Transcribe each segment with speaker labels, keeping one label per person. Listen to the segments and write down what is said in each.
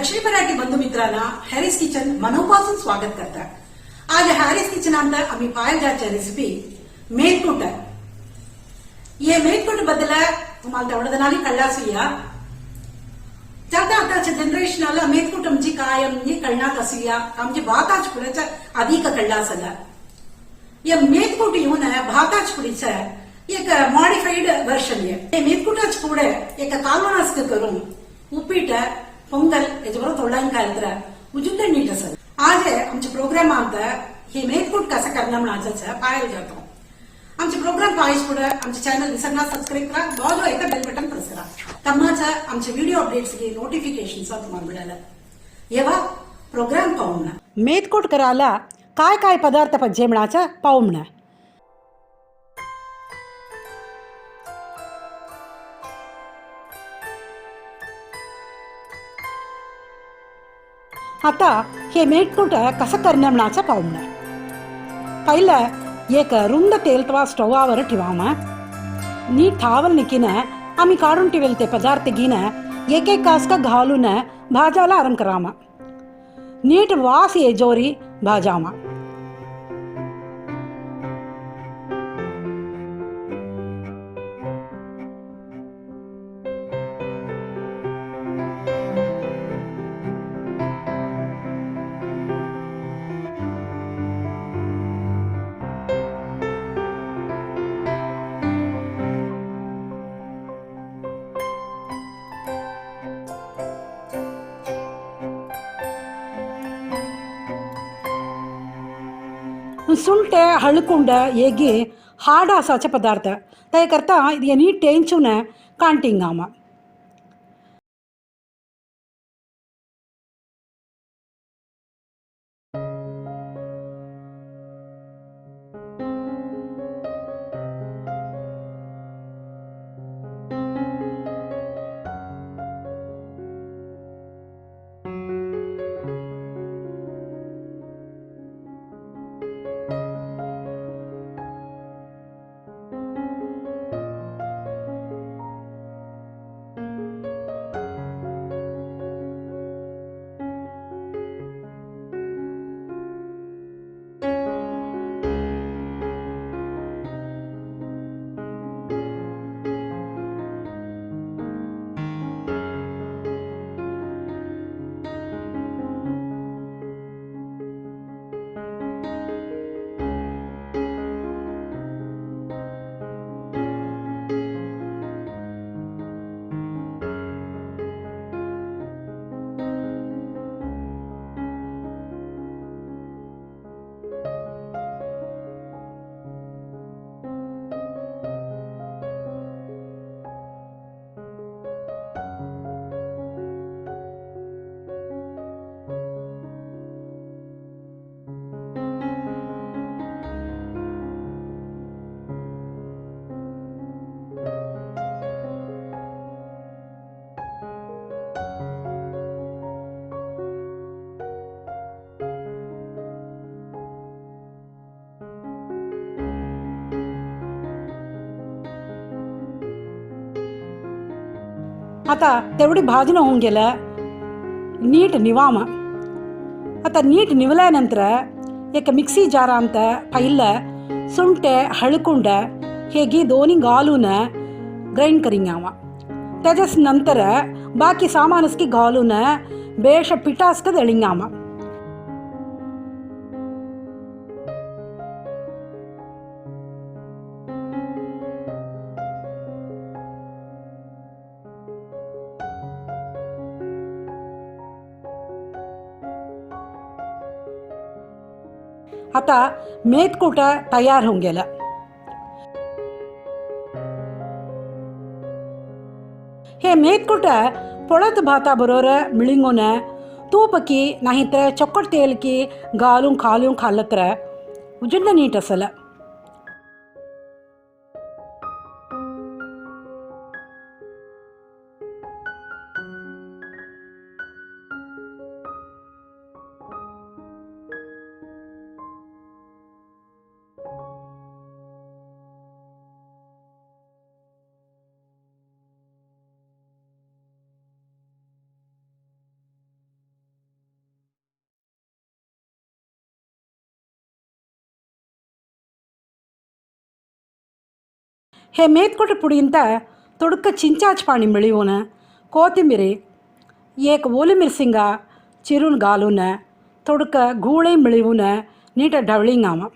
Speaker 1: दक्षिण मराठी बंधू मित्रांना हॅरीज किचन मनोपासून स्वागत करतात। आज हॅरीज किचन अंदर आम्ही पाहायला जायची रेसिपी मेथकूट। ये मेथकूट बद्दल तुम्हाला तेवढं जणांनी कळलं असूया। त्यात आताच्या जनरेशनला मेथकूट म्हणजे काय म्हणजे कळणार असूया, आमचे भाताच पुढेच अधिक कळलं असेल। या मेथकूट येऊन भाताच पुढीचं एक मॉडिफाईड वर्षन आहे। मेथकूटाच पुढे एक कालवणास्क करून उपीट पोंगल याच्याबरोबर तोंडाने खायला उजुंद नीट असेल। आज आमच्या प्रोग्रामात हे मेथकूट कसं करणार म्हणायचं पाहायला जातो। आमचे प्रोग्राम पाहायच पुढे आमचे चॅनल विसरणार सबस्क्राईब करा, बाजूला येतं बेल बटन प्रेस करा, तमाचा आमचे व्हिडिओ अपडेट्स की नोटिफिकेशन्स तुम्हाला मिळालं। येवा प्रोग्राम पाहून मेथकूट करायला काय काय पदार्थ पाहिजे म्हणायचं पाहून। आता हे मेथकूट कसं करणार म्हणायचं पाहून। पहिलं एक रुंद तेलतवा स्टोवावर ठेवावा। नीट थावल निकीन आम्ही काढून ठेवेल ते पदार्थ घेऊन एक एक कास्का घालून भाजायला आरंभ करावा। नीट वास ये जोरी भाजावा। सुंटे हळकुंड येगी हार्ड असाचे पदार्थ त्या करता ये नीट टेंचून कांटिंगामा। आता तेवढी भाजून होऊन गेलं, नीट निवामा। आता नीट निवल्यानंतर एक मिक्सी जारांत पहिलं सुंटे हळकुंड हे घी दोन्ही घालून ग्राइंड करिंगावा। त्याच्याच नंतर बाकी सामानस्की घालून बेश पिठास्क दळिंगामा। आता मेथकूट तयार होऊन गेलं। हे मेथकूट पळत भाता बरोबर मिळून तूप की नाही तर चक्कट तेल की घालून खाल्लं तर उजंड नीट असेल। हे मेथकूट पुडींत तुडक चिंचाच पाणी मिळवून कोथिंबीर एक ओली मिरसिंगा चिरून घालून तुडक गूळे मिळवून नीट ढवळिंगाम.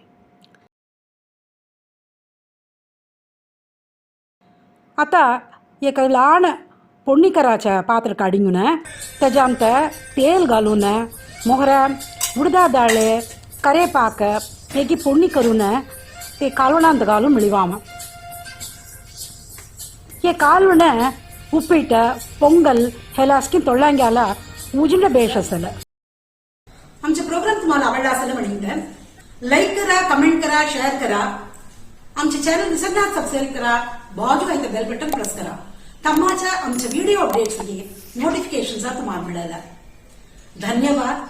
Speaker 1: आता एक ल्हान फोडणी करायचं पात्र काढून त्याच्यात तेल घालून मोहऱ्या उडदा डाळ करेपाक हेगी फोडणी करून ते कालवणांत घालून मिळवाम. हे कालवण उपीट पोंगल हे लास्की तोळ्यांग्याला उजिंड बेश असेल. आमचे प्रोग्राम तुम्हाला आवडला असेल म्हणून लाईक करा, कमेंट करा, शेअर करा. आमचे चॅनल विसरणार सबस्क्राईब करा. बाजूला इथं बेल बटन प्रेस करा. तमाच्या आमचे व्हिडिओ अपडेट्स नोटिफिकेशन तुम्हाला मिळाला. धन्यवाद.